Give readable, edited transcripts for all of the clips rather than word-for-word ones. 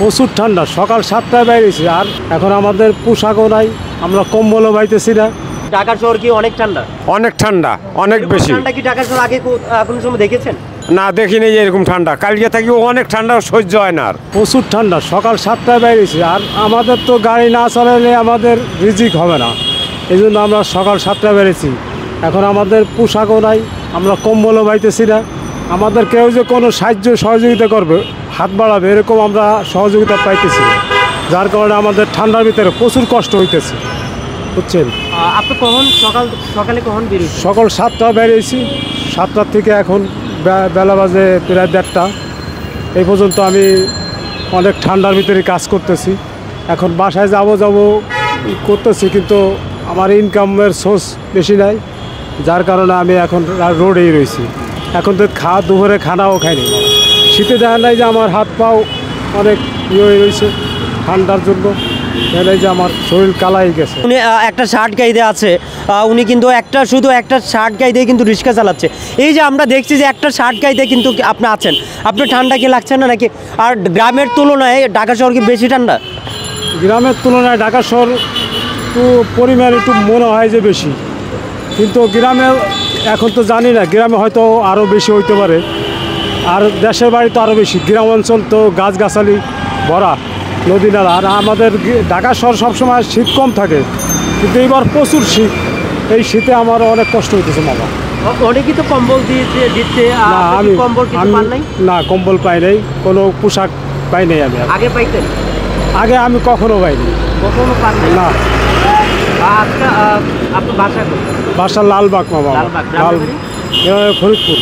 প্রচুর ঠান্ডা, সকাল 7টায় বাইরেছি, আর এখন আমাদের পোশাকও নাই, আমরা কম্বলও পাইতেছি না। ঢাকা শহর কি অনেক ঠান্ডা? অনেক ঠান্ডা, অনেক বেশি। ঠান্ডা কি ঢাকা শহর আগে কোনো সময় দেখেছেন? না, দেখিনি এরকম ঠান্ডা। কালকে থেকে অনেক ঠান্ডা, সহ্য হয় না। আর প্রচুর ঠান্ডা, সকাল 7টায় বাইরেছি, আর আমাদের তো গাড়ি না চালালে আমাদের রিজিক হবে না, এই জন্য আমরা সকাল 7টায় বেরিয়েছি। এখন আমাদের পোশাকও নাই, আমরা কম্বলও পাইতেছি না। আমাদের কেউ যে কোনো সাহায্য সহযোগিতা করবে, হাত বাড়াবে, এরকম আমরা সহযোগিতা পাইতেছি না। যার কারণে আমাদের ঠান্ডার ভিতরে প্রচুর কষ্ট হইতেছে, বুঝছেন। আপনি সকালে কখন বেরিয়েছেন? সকাল 7টা বেরিয়েছি, 7টার থেকে এখন বেলা বাজে প্রায় 1:30। এই পর্যন্ত আমি অনেক ঠান্ডার ভিতরে কাজ করতেছি। এখন বাসায় যাব করতেছি, কিন্তু আমার ইনকামের সোর্স বেশি নাই, যার কারণে আমি এখন রোডেই রয়েছি। এখন তো দুপুরে খানাও খাইনি। শীতে দেখা নাই যে আমার হাত পাও অনেক হয়ে রয়েছে ঠান্ডার জন্য, এই যে আমার শরীর কালাই গেছে। উনি একটা শার্ট গাইতে আছে, উনি কিন্তু শুধু একটা শার্ট গাইতে কিন্তু রিক্সা চালাচ্ছে। এই যে আমরা দেখছি যে একটা শার্ট গাইতে কিন্তু আপনি আছেন, আপনার ঠান্ডা কি লাগছে না নাকি? আর গ্রামের তুলনায় ঢাকা শহর কি বেশি ঠান্ডা? গ্রামের তুলনায় ঢাকা শহর একটু পরিমাণ একটু মনে হয় যে বেশি, কিন্তু গ্রামে এখন তো জানি না, গ্রামে হয়তো আরও বেশি হইতে পারে। আর দেশের বাড়ি তো আরও বেশি, গ্রাম অঞ্চল তো গাছগাছালি ভরা, নদী নালা। আর আমাদের ঢাকা শহর সবসময় শীত কম থাকে, কিন্তু এবার প্রচুর শীত। এই শীতে আমার অনেক কষ্ট হইতেছে মামা। অনেকেই তো কম্বল দিচ্ছে, না আমি না, কম্বল পাই নাই, কোনো পোশাক পাই নাই। আমি আগে পাইতেন? আগে আমি কখনো পাইনি। কখনো পান না? আপনার বাসা লালবাগ মামা। ফরিদপুর।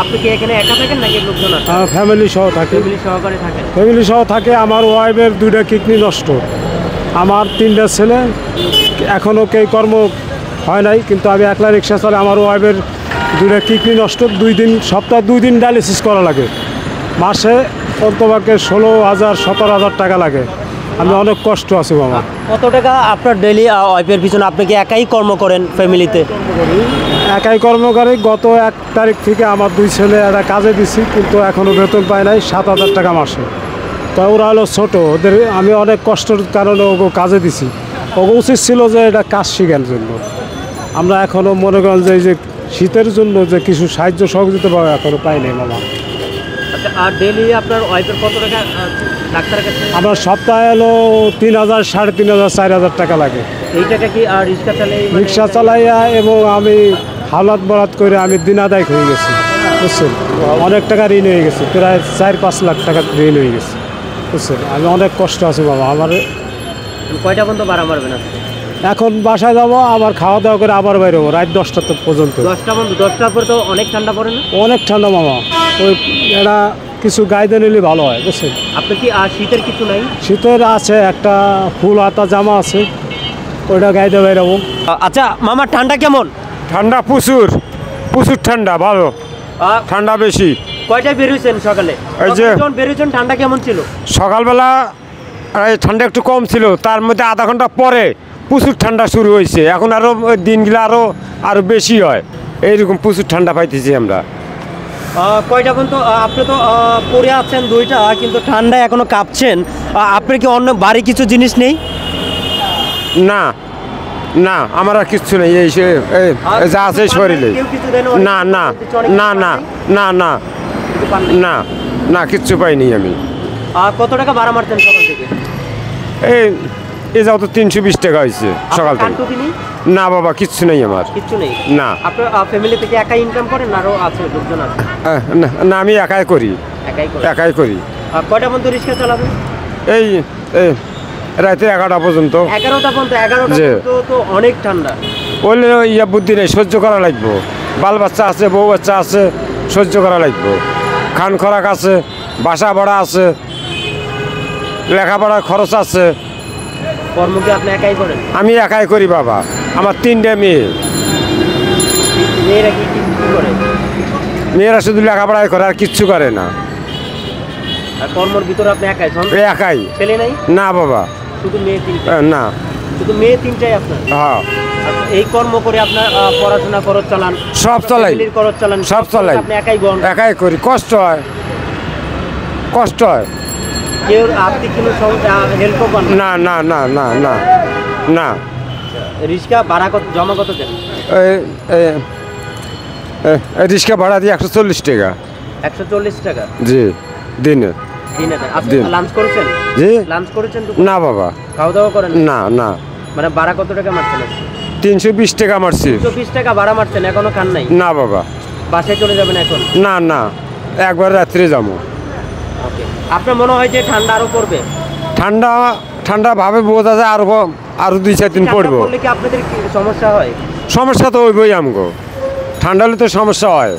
আপনি কি এখানে একা থাকেন নাকি লোকজন আছে? ফ্যামিলি সহ থাকে। ফ্যামিলি সহ থাকে। আমার ওয়াইফের 2টা কিডনি নষ্ট, আমার 3টা ছেলে, এখনও কেউ কর্ম হয় নাই, কিন্তু আমি একলা রিক্সা চালাই। আমার ওয়াইফের 2টা কিডনি নষ্ট, সপ্তাহে 2 দিন ডায়ালিসিস করা লাগে। মাসে অন্তপক্ষে 16,000 17,000 টাকা লাগে। আমি অনেক কষ্ট আছি বাবা। কত টাকা আপনার ডেইলি ওয়াইফের পিছনে? আপনি কি একাই কর্ম করেন ফ্যামিলিতে? একাই কর্ম করি। গত 1 তারিখ থেকে আমার 2 ছেলে একটা কাজে দিছি, কিন্তু এখনও বেতন পায় নাই, 7,000 টাকা মাসে। তো ওরা হলো ছোটো, ওদের আমি অনেক কষ্টের কারণে ওকে কাজে দিছি। ওকে উচিত ছিল যে এটা কাজ শেখার জন্য। আমরা এখনও মনে করেন যে এই যে শীতের জন্য যে কিছু সাহায্য সহযোগিতা পাবো, এখনও পাই নাই মামা। আর ডেইলি আপনার ওয়াইফের কত টাকা ডাক্তারের কাছে? আমার সপ্তাহে হলো 3,000 3,500 4,000 টাকা লাগে। এই টাকা কি রিক্সা চালাইয়া এবং আমি হাওলাত বরাত করে আমি দিন আদায় হয়ে গেছি, বুঝছেন। অনেক টাকা ঋণ হয়ে গেছে, প্রায় 4-5 লাখ টাকা ঋণ হয়ে গেছে, বুঝছেন। আমি অনেক কষ্ট আছি বাবা। আমার কয়টা পর্যন্ত ভাড়া মারবেন? এখন বাসায় যাবো, আবার খাওয়া দাওয়া করে আবার বাইরে হবো রাত 10টা পর্যন্ত। 10টার পরে তো অনেক ঠান্ডা পড়ে না? অনেক ঠান্ডা মামা। ওই এটা কিছু গাইতে নিলে ভালো হয়, বুঝছেন। আপনি কি শীতের কিছু নাই? শীতের আছে, একটা ফুল হাতা জামা আছে, ওইটা গাইতে বেরোবো। আচ্ছা মামা, ঠান্ডা কেমন? ঠান্ডা প্রচুর ঠান্ডা, ভালো ঠান্ডা বেশি। কয়টায় বেরিয়েছেন সকালে? যখন বেরিয়েছেন ঠান্ডা কেমন ছিল? সকালবেলা ঠান্ডা একটু কম ছিল, তার মধ্যে আধা ঘন্টা পরে প্রচুর ঠান্ডা শুরু হয়েছে। এখন আরও দিনগুলো আরও বেশি হয়, এইরকম প্রচুর ঠান্ডা পাইতেছি আমরা। কয়টা পর্যন্ত? আপনি তো পরে আছেন 2টা, কিন্তু ঠান্ডায় এখনো কাঁপছেন। আপনার কি অন্য বাড়ি কিছু জিনিস নেই? না না, আমার আর কিচ্ছু নেই, এই যা আছে শরীরে। না না না না না না না না, কিচ্ছু পাইনি আমি। কত টাকা ভাড়া মারতেন সকাল থেকে? এই যাও তো 320 টাকা হয়েছে সকাল থেকে। না বাবা, কিচ্ছু নেই আমার। কিচ্ছু নেই? না। আপনার ফ্যামিলি থেকে একাই ইনকাম করেন না আরও আছে লোকজন আছে? না, আমি একাই করি। একাই করি। কয়টা পর্যন্ত রিক্সা চালাবেন? এই রাতে 11টা পর্যন্ত। 11টা পর্যন্ত? 11টা তো অনেক ঠান্ডা। বললে বুদ্ধি নেই, সহ্য করা লাগবো। বাল বাচ্চা আছে, বউ বাচ্চা আছে, সহ্য করা লাগবো। খান খোরাক আছে, বাসা ভাড়া আছে, লেখাপড়ার খরচ আছে। কর্ম কি আপনি একাই করেন? আমি একাই করি বাবা। আমার 3টে মেয়ে। মেয়েরা কি করে? মেয়েরা শুধু লেখাপড়াই করে, আর কিচ্ছু করে না। আর কর্মর ভিতরে আপনি একাই? একাই। ছেলে নাই? না বাবা, শুধু মেয়ে 3টা? না, শুধু মেয়ে 3টাই আপনার? হ্যাঁ। এই কর্ম করে আপনার পড়াশোনা খরচ চালান? সব চালাই, খরচ চালান? সব চালাই। আপনি একাই বহন? একাই করি। কষ্ট হয়। কেউ আর্থিক কোনো হেল্পও পান না না না না না না রিক্সা ভাড়া কত জমা কত দেন? রিক্সা ভাড়া দিয়ে 140 টাকা 140 টাকা জি দিনে দিনে দেন। আপনি দিন। লাঞ্চ করেছেন? জি লাঞ্চ করেছেন তো? না বাবা খাওয়া দাওয়া করেন? না না মানে ভাড়া কত টাকা মারছেন আজকে? 320 টাকা মারছি 120 টাকা ভাড়া মারছেন, এখনো খান নাই? না বাবা বাসায় চলে যাবেন এখন? না না একবার রাত্রে যাবো ওকে। আপনার মনে হয় যে ঠান্ডা আরো পড়বে? ঠান্ডা ঠান্ডা ভাবে বোঝা যায় আরো 2-4 দিন ঠান্ডা পড়বো পড়লে কি আপনাদের কি সমস্যা হয়? সমস্যা তো হইবই আমগো ঠান্ডা হলে তো সমস্যা হয়